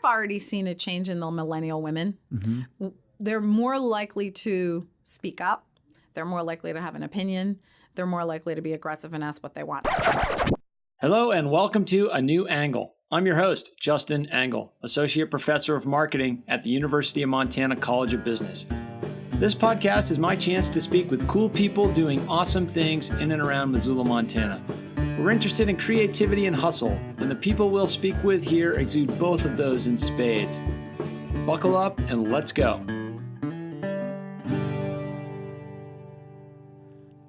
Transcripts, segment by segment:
I've already seen a change in the millennial women. They're more likely to speak up. They're more likely to have an opinion. They're more likely to be aggressive and ask what they want. Hello and welcome to A New Angle. I'm your host, Justin Angle, Associate Professor of Marketing at the University of Montana College of Business. This podcast is my chance to speak with cool people doing awesome things in and around Missoula, Montana. We're interested in creativity and hustle, and the people we'll speak with here exude both of those in spades. Buckle up and let's go.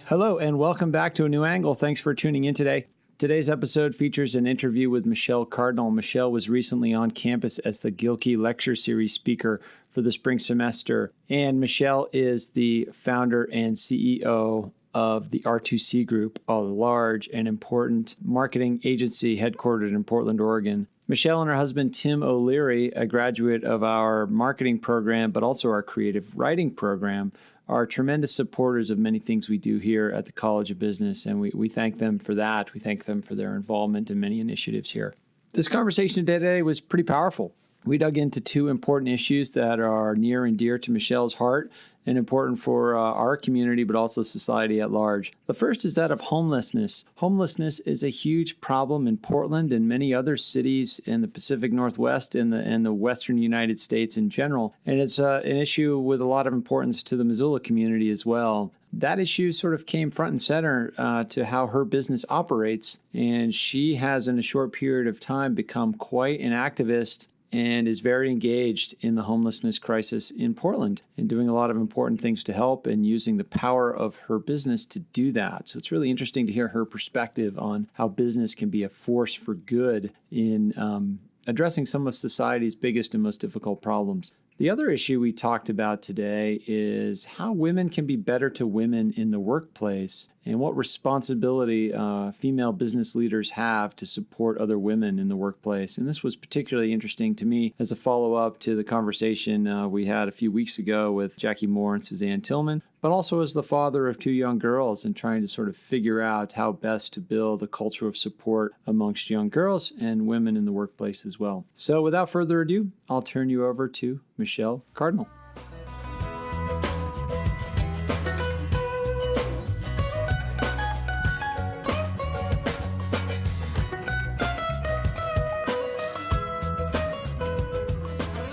Hello and welcome back to A New Angle. Thanks for tuning in today. Today's episode features an interview with Michelle Cardinal. Michelle was recently on campus as the Gilkey Lecture Series speaker for the spring semester. And Michelle is the founder and CEO of the R2C Group, a large and important marketing agency headquartered in Portland, Oregon. Michelle and her husband, Tim O'Leary, a graduate of our marketing program, but also our creative writing program, are tremendous supporters of many things we do here at the College of Business, and we thank them for that. We thank them for their involvement in many initiatives here. This conversation today was pretty powerful. We dug into two important issues that are near and dear to Michelle's heart and important for our community, but also society at large. The first is that of homelessness. Homelessness is a huge problem in Portland and many other cities in the Pacific Northwest and the Western United States in general. And it's an issue with a lot of importance to the Missoula community as well. That issue sort of came front and center to how her business operates. And she has, in a short period of time, become quite an activist and is very engaged in the homelessness crisis in Portland and doing a lot of important things to help and using the power of her business to do that. So it's really interesting to hear her perspective on how business can be a force for good in addressing some of society's biggest and most difficult problems. The other issue we talked about today is how women can be better to women in the workplace and what responsibility female business leaders have to support other women in the workplace. And this was particularly interesting to me as a follow-up to the conversation we had a few weeks ago with Jackie Moore and Suzanne Tillman, but also as the father of two young girls and trying to sort of figure out how best to build a culture of support amongst young girls and women in the workplace as well. So without further ado, I'll turn you over to Michelle Cardinal.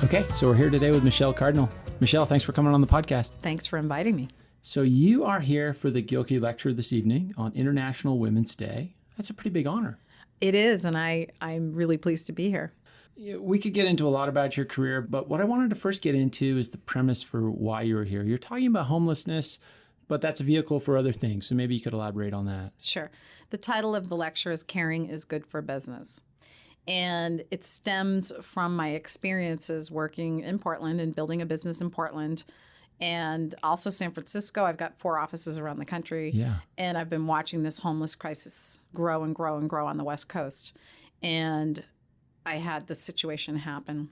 Okay, so we're here today with Michelle Cardinal. Michelle, thanks for coming on the podcast. Thanks for inviting me. So you are here for the Gilkey Lecture this evening on International Women's Day. That's a pretty big honor. It is, and I'm really pleased to be here. We could get into a lot about your career, but what I wanted to first get into is the premise for why you're here. You're talking about homelessness, but that's a vehicle for other things. So maybe you could elaborate on that. Sure. The title of the lecture is Caring is Good for Business. And it stems from my experiences working in Portland and building a business in Portland and also San Francisco. I've got 4 offices around the country. Yeah. And I've been watching this homeless crisis grow and grow and grow on the West Coast. And I had this situation happen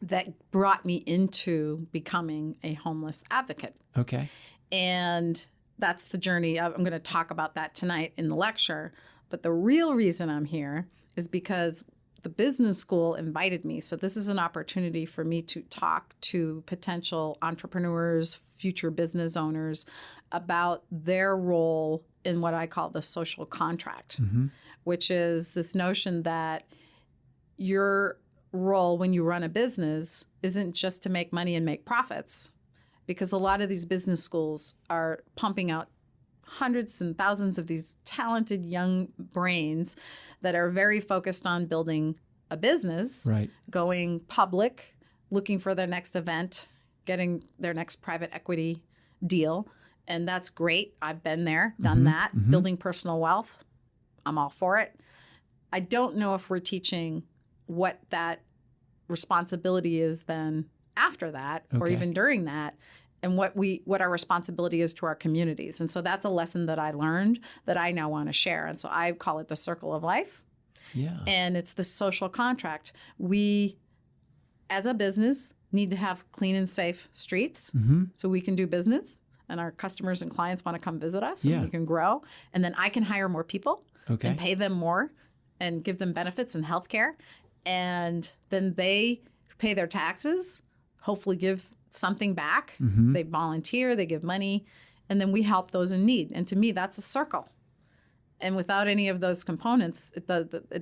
that brought me into becoming a homeless advocate. Okay. And that's the journey. I'm going to talk about that tonight in the lecture. But the real reason I'm here is because the business school invited me. So this is an opportunity for me to talk to potential entrepreneurs, future business owners about their role in what I call the social contract, which is this notion that your role when you run a business isn't just to make money and make profits, because a lot of these business schools are pumping out hundreds and thousands of these talented young brains that are very focused on building a business, right, going public, looking for their next event, getting their next private equity deal. And that's great. I've been there, done that, building personal wealth. I'm all for it. I don't know if we're teaching what that responsibility is then after that, or even during that, and what our responsibility is to our communities. And so that's a lesson that I learned that I now want to share. And so I call it the circle of life. Yeah. And it's the social contract. We, as a business, need to have clean and safe streets so we can do business and our customers and clients want to come visit us and we can grow. And then I can hire more people and pay them more and give them benefits and healthcare. and then they pay their taxes, hopefully give something back. Mm-hmm. They volunteer, they give money, and then we help those in need. And to me, that's a circle. And without any of those components, it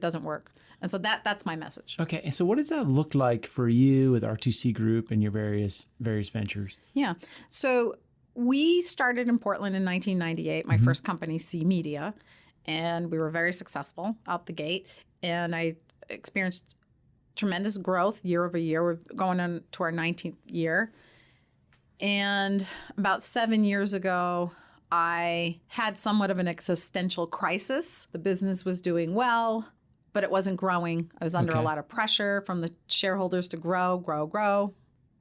doesn't work. And so that's my message. Okay. And so what does that look like for you with R2C Group and your various ventures? Yeah. So we started in Portland in 1998, my first company, C Media, and we were very successful out the gate. And I experienced tremendous growth year over year. We're going on to our 19th year. And about 7 years ago, I had somewhat of an existential crisis. The business was doing well, but it wasn't growing. I was under a lot of pressure from the shareholders to grow.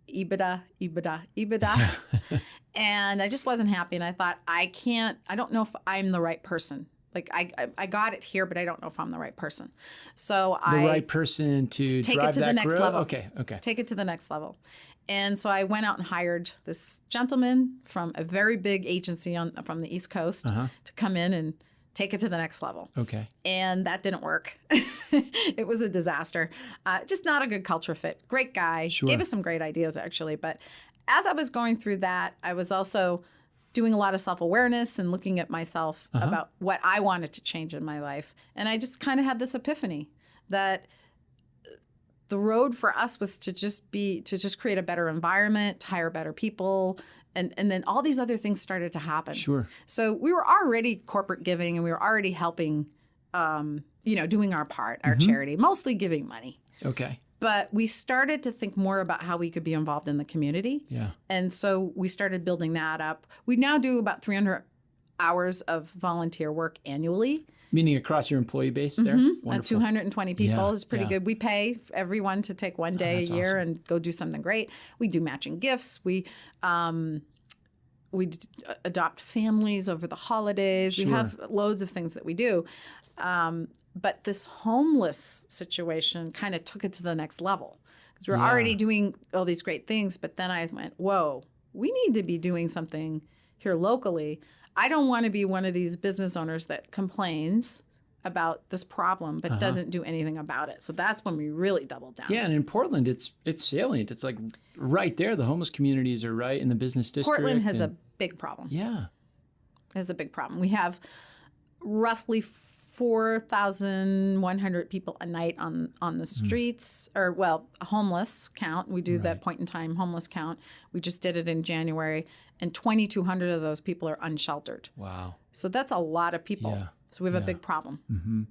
EBITDA. And I just wasn't happy. And I thought, I don't know if I'm the right person. Like I got it here, but I don't know if I'm the right person. So the right person to take drive it to that the next growth? level. Okay. Take it to the next level. And so I went out and hired this gentleman from a very big agency from the East Coast to come in and take it to the next level. Okay. And that didn't work. It was a disaster. Just not a good culture fit. Great guy. Sure. Gave us some great ideas, actually. But as I was going through that, I was also doing a lot of self-awareness and looking at myself about what I wanted to change in my life. And I just kind of had this epiphany that the road for us was to just create a better environment, to hire better people, and then all these other things started to happen. Sure. So we were already corporate giving, and we were already helping, doing our part, our charity, mostly giving money. Okay. But we started to think more about how we could be involved in the community. Yeah. And so we started building that up. We now do about 300 hours of volunteer work annually. Meaning across your employee base there? 220 people is pretty yeah. good. We pay everyone to take one day a year awesome. and go do something great. We do matching gifts. We adopt families over the holidays. Sure. We have loads of things that we do. But this homeless situation kind of took it to the next level. Because we're already doing all these great things, but then I went, whoa, we need to be doing something here locally. I don't want to be one of these business owners that complains about this problem but doesn't do anything about it. So that's when we really doubled down. Yeah, and in Portland, it's salient. It's like right there. The homeless communities are right in the business district. Portland has a big problem. Yeah. It has a big problem. We have roughly 4,100 people a night on the streets, or a homeless count. We do that point in time homeless count. We just did it in January, and 2,200 of those people are unsheltered. Wow. So that's a lot of people. Yeah. So we have a big problem. Mm-hmm.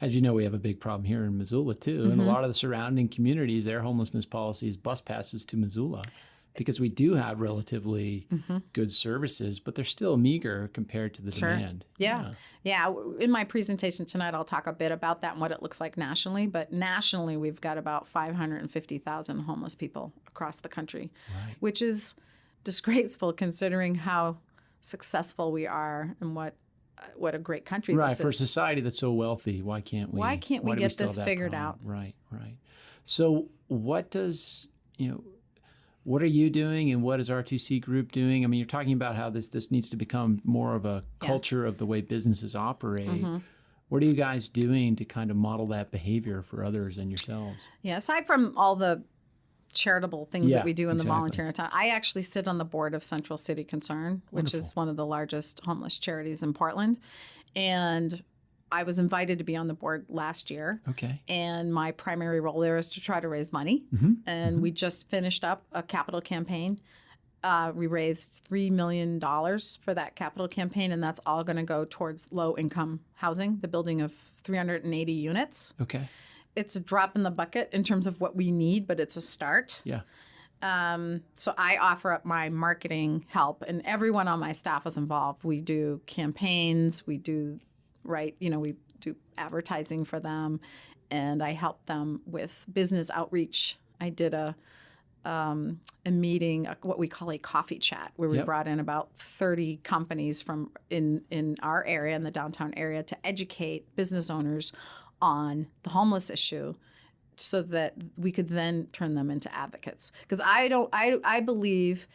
As you know, we have a big problem here in Missoula too, and a lot of the surrounding communities, their homelessness policy is bus passes to Missoula, because we do have relatively good services, but they're still meager compared to the demand. Yeah. In my presentation tonight, I'll talk a bit about that and what it looks like nationally. But nationally, we've got about 550,000 homeless people across the country, which is disgraceful considering how successful we are and what a great country this is. Right, for a society that's so wealthy, why can't we get this figured out? Right. So what are you doing, and what is R2C Group doing? I mean, you're talking about how this needs to become more of a culture of the way businesses operate. What are you guys doing to kind of model that behavior for others and yourselves? Yeah, aside from all the charitable things that we do in the volunteer time, I actually sit on the board of Central City Concern, which is one of the largest homeless charities in Portland. And I was invited to be on the board last year. Okay. And my primary role there is to try to raise money. And we just finished up a capital campaign. We raised $3 million for that capital campaign, and that's all going to go towards low-income housing, the building of 380 units. Okay. It's a drop in the bucket in terms of what we need, but it's a start. Yeah. So I offer up my marketing help, and everyone on my staff is involved. We do campaigns, we do we do advertising for them, and I help them with business outreach. I did a meeting, what we call a coffee chat, where we brought in about 30 companies from in our area, in the downtown area, to educate business owners on the homeless issue, so that we could then turn them into advocates. Because I believe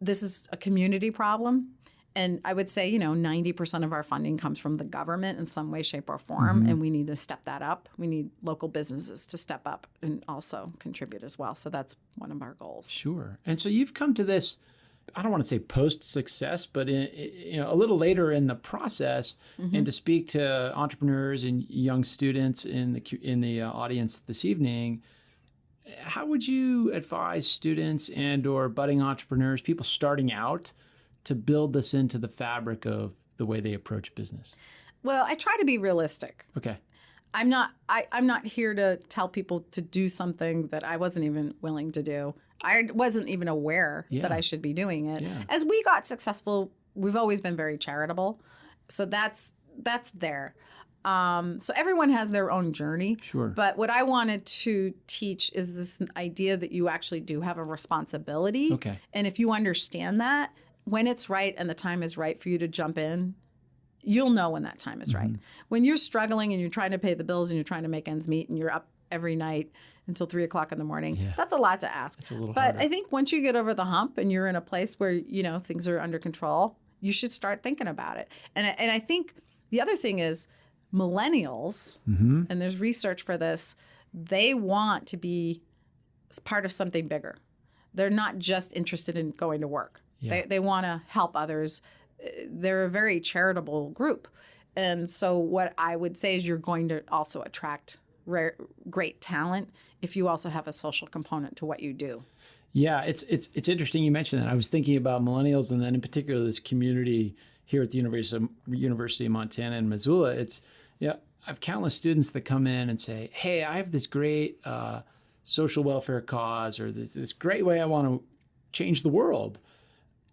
this is a community problem, And I would say, 90% of our funding comes from the government in some way, shape, or form, and we need to step that up. We need local businesses to step up and also contribute as well. So that's one of our goals. Sure. And so you've come to this, I don't want to say post-success, but a little later in the process, and to speak to entrepreneurs and young students in the audience this evening, how would you advise students and or budding entrepreneurs, people starting out, to build this into the fabric of the way they approach business? Well, I try to be realistic. Okay. I'm not here to tell people to do something that I wasn't even willing to do. I wasn't even aware that I should be doing it. Yeah. As we got successful, we've always been very charitable. So that's there. So everyone has their own journey. Sure. But what I wanted to teach is this idea that you actually do have a responsibility. Okay. And if you understand that, when it's right and the time is right for you to jump in, you'll know when that time is right. When you're struggling and you're trying to pay the bills and you're trying to make ends meet and you're up every night until 3 o'clock in the morning, that's a lot to ask. It's a little but harder. I think once you get over the hump and you're in a place where, things are under control, you should start thinking about it. And I think the other thing is millennials, and there's research for this, they want to be part of something bigger. They're not just interested in going to work. Yeah. They want to help others. They're a very charitable group. And so what I would say is you're going to also attract great talent if you also have a social component to what you do. Yeah, it's interesting you mentioned that. I was thinking about millennials, and then in particular this community here at the University of Montana in Missoula. I have countless students that come in and say, "Hey, I have this great social welfare cause, or this great way I want to change the world."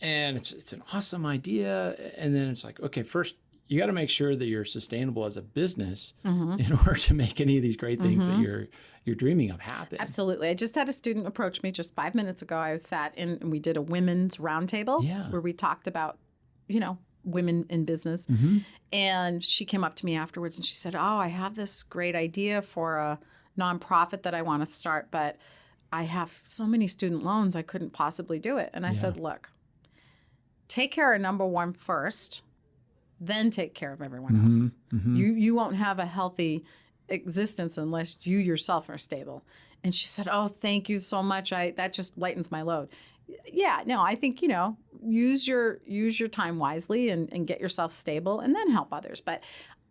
And it's an awesome idea. And then it's like, okay, first you got to make sure that you're sustainable as a business in order to make any of these great things that you're dreaming of happen. Absolutely. I just had a student approach me just 5 minutes ago. I sat in and we did a women's roundtable where we talked about, women in business. And she came up to me afterwards and she said, "Oh, I have this great idea for a nonprofit that I want to start, but I have so many student loans, I couldn't possibly do it." And I said, "Look, take care of number one first, then take care of everyone else. You won't have a healthy existence unless you yourself are stable." And she said, "Oh, thank you so much. That just lightens my load." Yeah, no, I think, use your time wisely and get yourself stable and then help others. But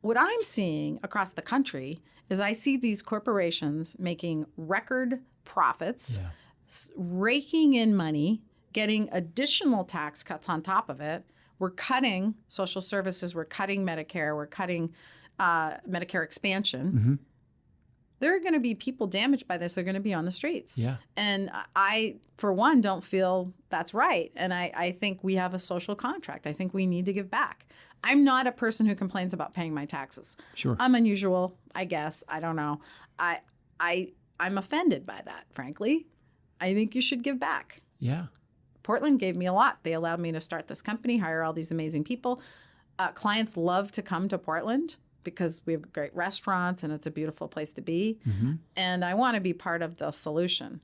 what I'm seeing across the country is I see these corporations making record profits, raking in money, getting additional tax cuts on top of it. We're cutting social services. We're cutting Medicare. We're cutting Medicare expansion. There are going to be people damaged by this. They're going to be on the streets. Yeah. And I, for one, don't feel that's right. And I think we have a social contract. I think we need to give back. I'm not a person who complains about paying my taxes. Sure. I'm unusual, I guess. I don't know. I'm offended by that, frankly. I think you should give back. Yeah. Portland gave me a lot. They allowed me to start this company, hire all these amazing people. Clients love to come to Portland because we have great restaurants and it's a beautiful place to be. And I want to be part of the solution.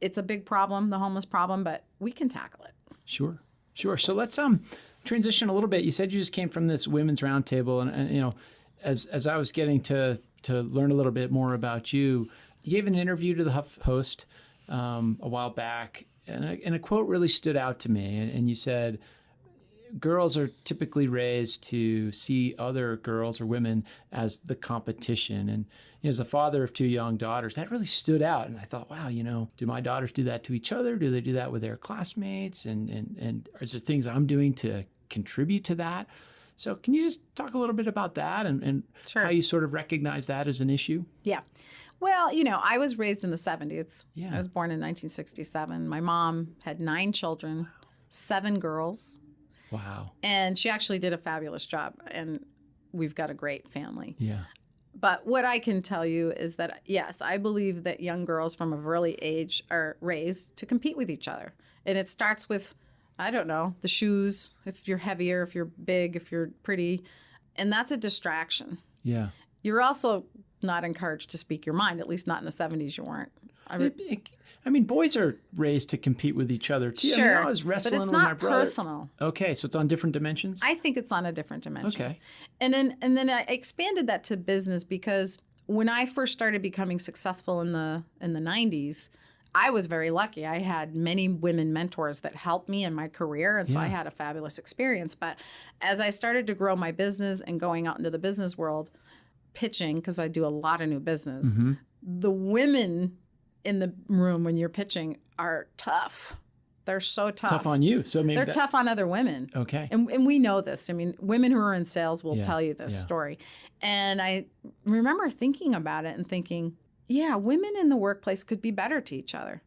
It's a big problem, the homeless problem, but we can tackle it. Sure. So let's transition a little bit. You said you just came from this women's roundtable, and as I was getting to learn a little bit more about you gave an interview to the HuffPost a while back, and a quote really stood out to me. And you said, "Girls are typically raised to see other girls or women as the competition." And as a father of 2 young daughters, that really stood out. And I thought, wow, do my daughters do that to each other? Do they do that with their classmates? And is there things I'm doing to contribute to that? So can you just talk a little bit about that and Sure. how you sort of recognize that as an issue? Yeah. Well, I was raised in the 70s. Yeah. I was born in 1967. My mom had 9 children, 7 girls. Wow. And she actually did a fabulous job. And we've got a great family. Yeah. But what I can tell you is that, yes, I believe that young girls from a early age are raised to compete with each other. And it starts with, I don't know, the shoes, if you're heavier, if you're big, if you're pretty. And that's a distraction. Yeah. You're also not encouraged to speak your mind, at least not in the 70s you weren't. I mean, boys are raised to compete with each other too. Sure, I mean, I was wrestling but it's with my not brother. personal. Okay, so it's on different dimensions? I think it's on a different dimension. Okay. And then I expanded that to business because when I first started becoming successful in the 90s, I was very lucky. I had many women mentors that helped me in my career, and so I had a fabulous experience. But as I started to grow my business and going out into the business world, pitching, because I do a lot of new business, the women in the room when you're pitching are tough. They're so tough. Tough on you. So maybe they're tough on other women. Okay. And we know this. I mean, women who are in sales will tell you this story. And I remember thinking about it and thinking, yeah, women in the workplace could be better to each other.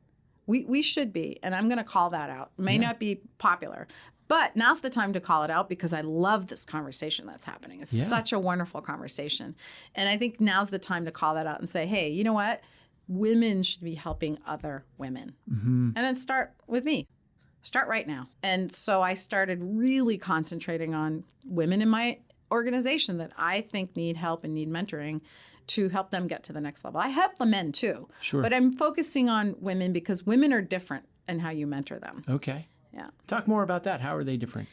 We should be. And I'm going to call that out. It may not be popular. But now's the time to call it out because I love this conversation that's happening. It's such a wonderful conversation. And I think now's the time to call that out and say, hey, you know what? Women should be helping other women. And then start with me. Start right now. And so I started really concentrating on women in my organization that I think need help and need mentoring to help them get to the next level. I help the men too. Sure. But I'm focusing on women because women are different in how you mentor them. Okay. Yeah. Talk more about that. How are they different?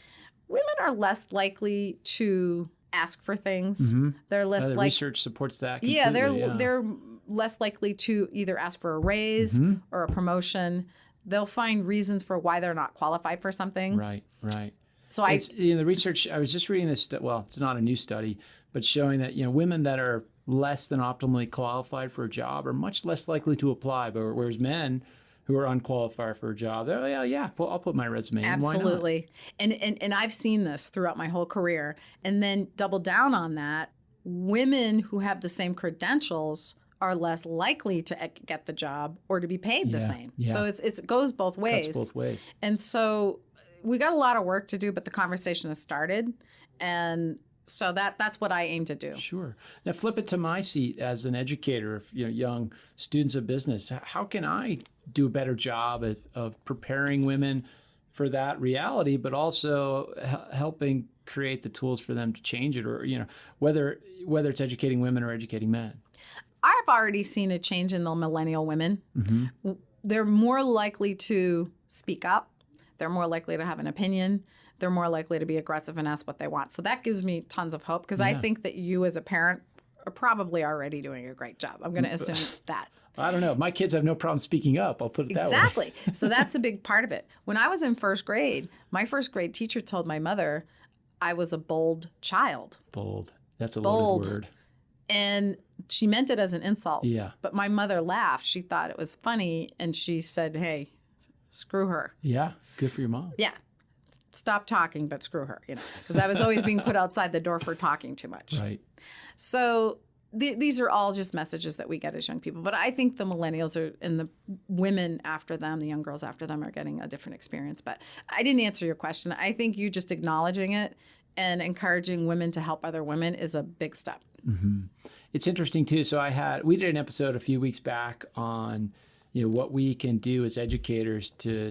Women are less likely to ask for things. They're less The like research supports that completely. Yeah, they're less likely to either ask for a raise or a promotion. They'll find reasons for why they're not qualified for something. Right. So the research, I was just reading this, well, it's not a new study, but showing that, women that are less than optimally qualified for a job are much less likely to apply, but whereas men who are unqualified for a job, they're like, well, I'll put my resume in. Absolutely. Why not? And I've seen this throughout my whole career. And then double down on that, women who have the same credentials are less likely to get the job or to be paid the same. Yeah. So it goes both ways. Cuts both ways. And so we got a lot of work to do, but the conversation has started. And so that's what I aim to do. Sure. Now flip it to my seat as an educator of young students of business. How can I do a better job of preparing women for that reality, but also helping create the tools for them to change it, or whether it's educating women or educating men? I've already seen a change in the millennial women. They're more likely to speak up. They're more likely to have an opinion. They're more likely to be aggressive and ask what they want. So that gives me tons of hope because I think that you as a parent are probably already doing a great job. I'm going to assume that. I don't know. My kids have no problem speaking up. I'll put it that way. Exactly. So that's a big part of it. When I was in first grade, my first grade teacher told my mother I was a bold child. Bold. That's a loaded word. And she meant it as an insult. Yeah. But my mother laughed. She thought it was funny. And she said, hey, screw her. Yeah. Good for your mom. Yeah. Stop talking, but screw her, because I was always being put outside the door for talking too much. Right. So these are all just messages that we get as young people. But I think the millennials and the women after them, the young girls after them, are getting a different experience. But I didn't answer your question. I think you just acknowledging it and encouraging women to help other women is a big step. It's interesting too. So we did an episode a few weeks back on what we can do as educators to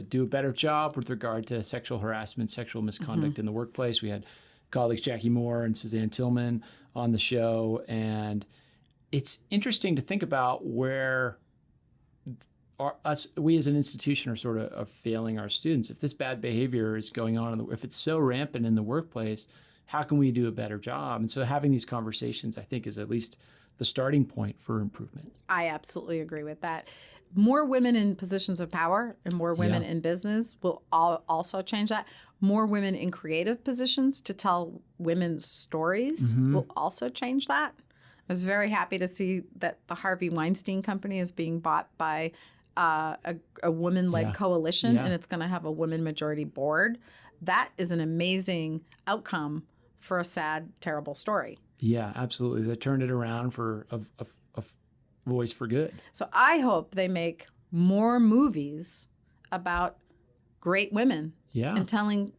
do a better job with regard to sexual harassment, sexual misconduct in the workplace. We had colleagues Jackie Moore and Suzanne Tillman on the show, and it's interesting to think about where we as an institution are sort of failing our students. If this bad behavior is going on, if it's so rampant in the workplace, how can we do a better job? And so having these conversations, I think, is at least the starting point for improvement. I absolutely agree with that. More women in positions of power and more women in business will also change that. More women in creative positions to tell women's stories will also change that. I was very happy to see that the Harvey Weinstein company is being bought by a woman-led coalition, and it's going to have a women majority board. That is an amazing outcome for a sad, terrible story. Yeah, absolutely. They turned it around for a voice for good. So I hope they make more movies about great women and telling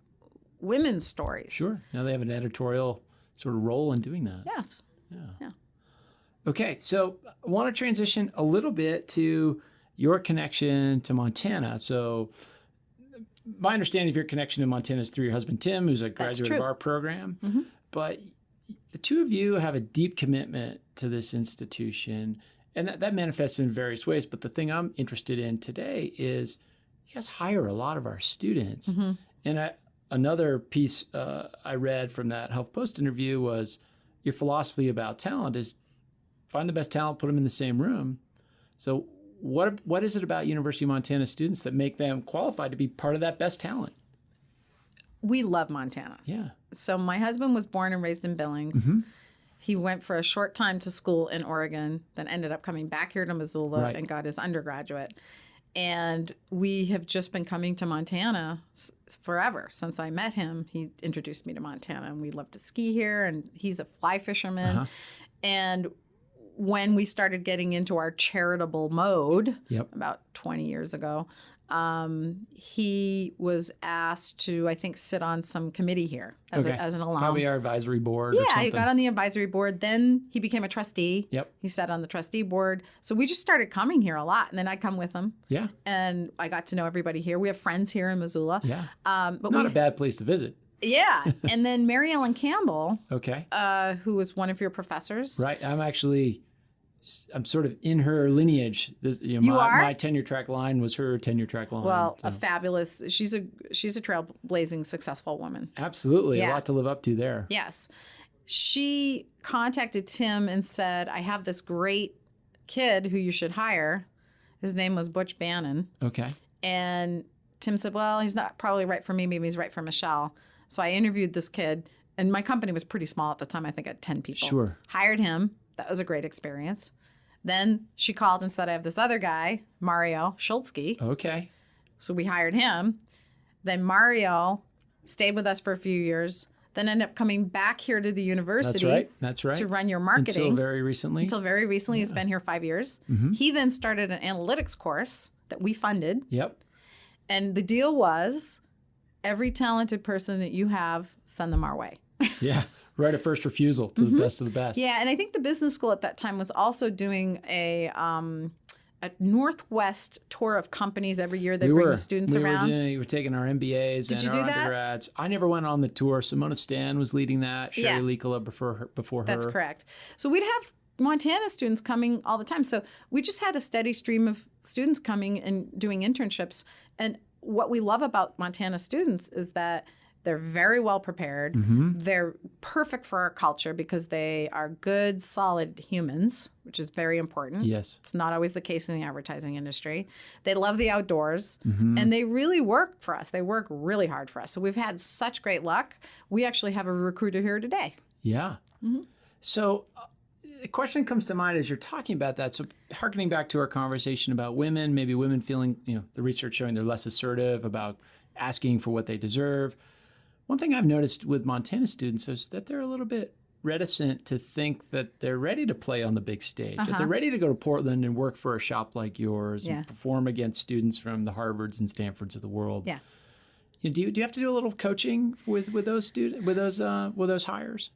women's stories. Sure. Now they have an editorial sort of role in doing that. Yes. Yeah. Okay, so I want to transition a little bit to your connection to Montana. So my understanding of your connection to Montana is through your husband, Tim, who's a graduate of our program. But the two of you have a deep commitment to this institution. And that manifests in various ways. But the thing I'm interested in today is you guys hire a lot of our students. Mm-hmm. And another piece I read from that HuffPost interview was your philosophy about talent is find the best talent, put them in the same room. So what is it about University of Montana students that make them qualified to be part of that best talent? We love Montana. Yeah. So my husband was born and raised in Billings. Mm-hmm. He went for a short time to school in Oregon, then ended up coming back here to Missoula Right. and got his undergraduate. And we have just been coming to Montana forever. Since I met him, he introduced me to Montana, and we love to ski here, and he's a fly fisherman. Uh-huh. And when we started getting into our charitable mode Yep. about 20 years ago, he was asked to, I think, sit on some committee here as an alum. Probably our advisory board or Yeah, something. he got on the advisory board. Then he became a trustee. Yep. He sat on the trustee board. So we just started coming here a lot. And then I'd come with him. Yeah. And I got to know everybody here. We have friends here in Missoula. Yeah. But Not a bad place to visit. Yeah. And then Mary Ellen Campbell, Okay. who was one of your professors. Right. I'm sort of in her lineage. You are? My tenure track line was her tenure track line. Well, so. a fabulous, she's a trailblazing, successful woman. Absolutely. Yeah. A lot to live up to there. Yes. She contacted Tim and said, I have this great kid who you should hire. His name was Butch Bannon. Okay. And Tim said, well, he's not probably right for me. Maybe he's right for Michelle. So I interviewed this kid. And my company was pretty small at the time. I think I had 10 people. Sure. Hired him. That was a great experience. Then she called and said, I have this other guy, Mario Schultzke. Okay. So we hired him. Then Mario stayed with us for a few years, then ended up coming back here to the university. That's right. To run your marketing. Until very recently. He's been here 5 years. Mm-hmm. He then started an analytics course that we funded. Yep. And the deal was every talented person that you have, send them our way. Yeah. Right of first refusal to the best of the best. Yeah, and I think the business school at that time was also doing a Northwest tour of companies every year. They bring the students around. We were taking our MBAs and our undergrads. I never went on the tour. Simona Stan was leading that. Sherry Likala before her. That's correct. So we'd have Montana students coming all the time. So we just had a steady stream of students coming and doing internships. And what we love about Montana students is that they're very well prepared. Mm-hmm. They're perfect for our culture because they are good, solid humans, which is very important. Yes. It's not always the case in the advertising industry. They love the outdoors, Mm-hmm. and they really work for us. They work really hard for us. So we've had such great luck. We actually have a recruiter here today. Yeah. Mm-hmm. So the question comes to mind as you're talking about that. So hearkening back to our conversation about women, maybe women feeling, the research showing they're less assertive about asking for what they deserve. One thing I've noticed with Montana students is that they're a little bit reticent to think that they're ready to play on the big stage, that they're ready to go to Portland and work for a shop like yours and perform against students from the Harvards and Stanfords of the world. Yeah. Do you have to do a little coaching with those students, with those hires?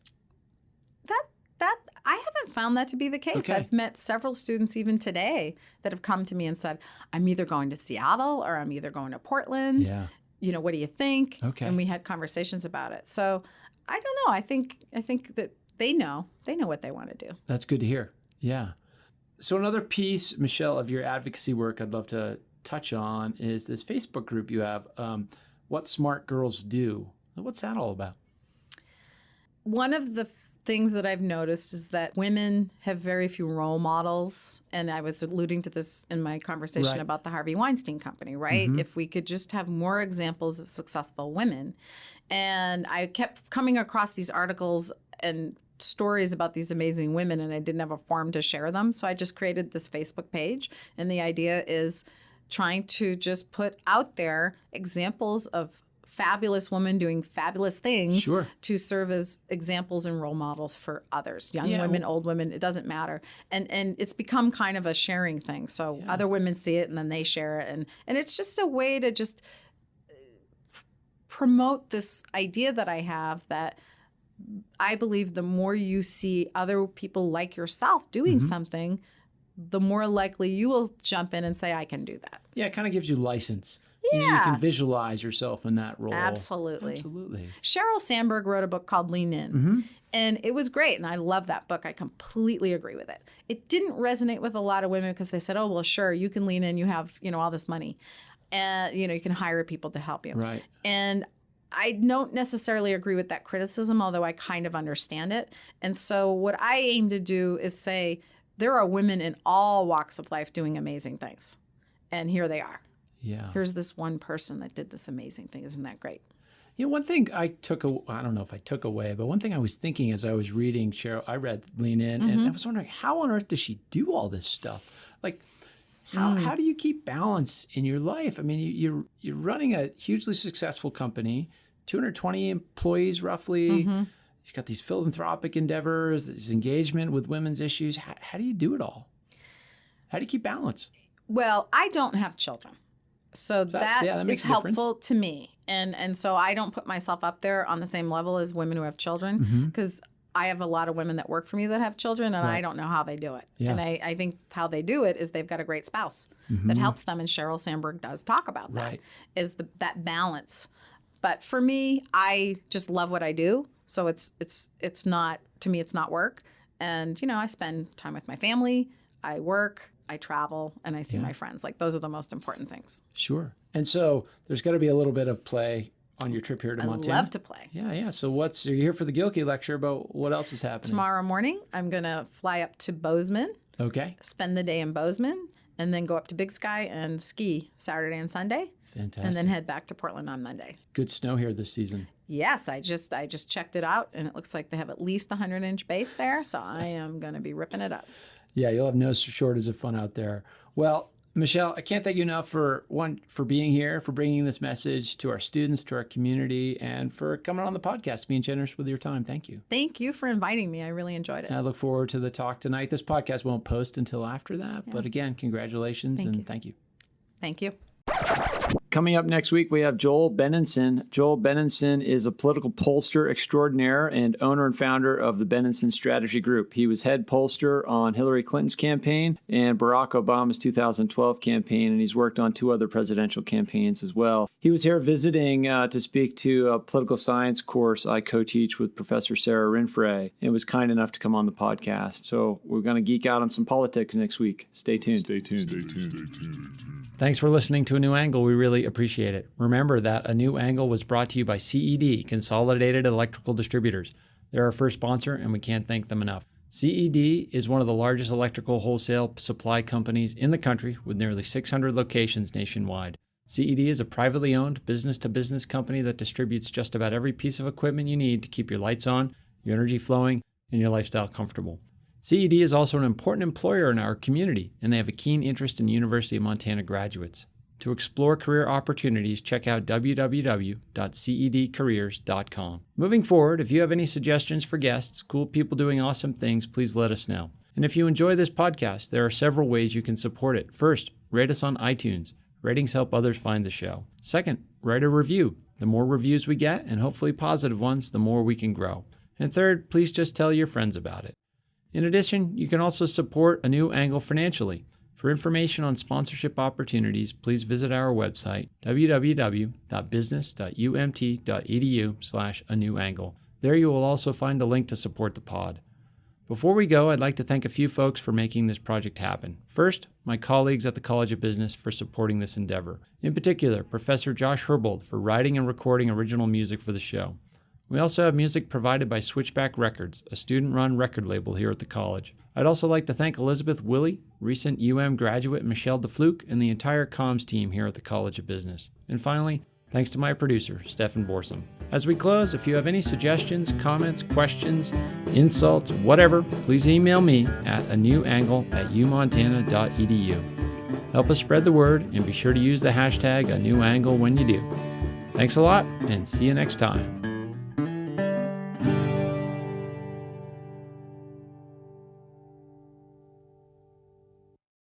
That I haven't found that to be the case. Okay. I've met several students even today that have come to me and said, I'm either going to Seattle or I'm either going to Portland. Yeah. What do you think? Okay. And we had conversations about it. So I don't know. I think that they know what they want to do. That's good to hear. Yeah. So another piece, Michelle, of your advocacy work I'd love to touch on is this Facebook group you have, What Smart Girls Do. What's that all about? One of the things that I've noticed is that women have very few role models. And I was alluding to this in my conversation about the Harvey Weinstein company, right? Mm-hmm. If we could just have more examples of successful women. And I kept coming across these articles and stories about these amazing women, and I didn't have a forum to share them. So I just created this Facebook page. And the idea is trying to just put out there examples of fabulous women doing fabulous things to serve as examples and role models for others, young women, old women, it doesn't matter. And it's become kind of a sharing thing. So other women see it and then they share it. And it's just a way to just promote this idea that I have that I believe the more you see other people like yourself doing something, the more likely you will jump in and say, I can do that. Yeah, it kind of gives you license. Yeah. You can visualize yourself in that role. Absolutely. Absolutely. Sheryl Sandberg wrote a book called Lean In. And it was great. And I love that book. I completely agree with it. It didn't resonate with a lot of women because they said, oh, well, sure, you can lean in. You have, all this money. And, you can hire people to help you. Right. And I don't necessarily agree with that criticism, although I kind of understand it. And so what I aim to do is say, there are women in all walks of life doing amazing things. And here they are. Yeah. Here's this one person that did this amazing thing. Isn't that great? One thing I don't know if I took away, but one thing I was thinking as I was reading Sheryl, I read Lean In, and I was wondering, how on earth does she do all this stuff? Like, how do you keep balance in your life? I mean, you're running a hugely successful company, 220 employees roughly. You've got these philanthropic endeavors, this engagement with women's issues. How do you do it all? How do you keep balance? Well, I don't have children. So that is helpful to me. And so I don't put myself up there on the same level as women who have children because I have a lot of women that work for me that have children, and I don't know how they do it. Yeah. And I think how they do it is they've got a great spouse that helps them, and Sheryl Sandberg does talk about that, is that balance. But for me, I just love what I do. So it's not, to me, it's not work. And, I spend time with my family, I work, I travel, and I see my friends. Like, those are the most important things. Sure. And so there's got to be a little bit of play on your trip here to Montana. I love to play. Yeah. So you're here for the Gilkey Lecture, but what else is happening? Tomorrow morning, I'm going to fly up to Bozeman. Okay. Spend the day in Bozeman, and then go up to Big Sky and ski Saturday and Sunday. Fantastic. And then head back to Portland on Monday. Good snow here this season. Yes, I just checked it out, and it looks like they have at least a 100-inch base there, so I am going to be ripping it up. Yeah, you'll have no shortage of fun out there. Well, Michelle, I can't thank you enough for being here, for bringing this message to our students, to our community, and for coming on the podcast, being generous with your time. Thank you. Thank you for inviting me. I really enjoyed it. And I look forward to the talk tonight. This podcast won't post until after that, but again, congratulations thank you. Thank you. Coming up next week, we have Joel Benenson. Joel Benenson is a political pollster extraordinaire and owner and founder of the Benenson Strategy Group. He was head pollster on Hillary Clinton's campaign and Barack Obama's 2012 campaign, and he's worked on 2 other presidential campaigns as well. He was here visiting to speak to a political science course I co-teach with Professor Sarah Rinfrey, and was kind enough to come on the podcast. So we're going to geek out on some politics next week. Stay tuned. Stay tuned. Thanks for listening to A New Angle. We really appreciate it. Remember that A New Angle was brought to you by CED, Consolidated Electrical Distributors. They're our first sponsor, and we can't thank them enough. CED is one of the largest electrical wholesale supply companies in the country with nearly 600 locations nationwide. CED is a privately owned business-to-business company that distributes just about every piece of equipment you need to keep your lights on, your energy flowing, and your lifestyle comfortable. CED is also an important employer in our community, and they have a keen interest in University of Montana graduates. To explore career opportunities, check out www.cedcareers.com. Moving forward, if you have any suggestions for guests, cool people doing awesome things, please let us know. And if you enjoy this podcast, there are several ways you can support it. First, rate us on iTunes. Ratings help others find the show. Second, write a review. The more reviews we get, and hopefully positive ones, the more we can grow. And third, please just tell your friends about it. In addition, you can also support A New Angle financially. For information on sponsorship opportunities, please visit our website, www.business.umt.edu/annewangle. There you will also find a link to support the pod. Before we go, I'd like to thank a few folks for making this project happen. First, my colleagues at the College of Business for supporting this endeavor. In particular, Professor Josh Herbold for writing and recording original music for the show. We also have music provided by Switchback Records, a student-run record label here at the college. I'd also like to thank Elizabeth Willey, recent graduate Michelle DeFluke, and the entire comms team here at the College of Business. And finally, thanks to my producer, Stefan Borsum. As we close, if you have any suggestions, comments, questions, insults, whatever, please email me at anewangle@umontana.edu. Help us spread the word, and be sure to use the hashtag #anewangle when you do. Thanks a lot, and see you next time.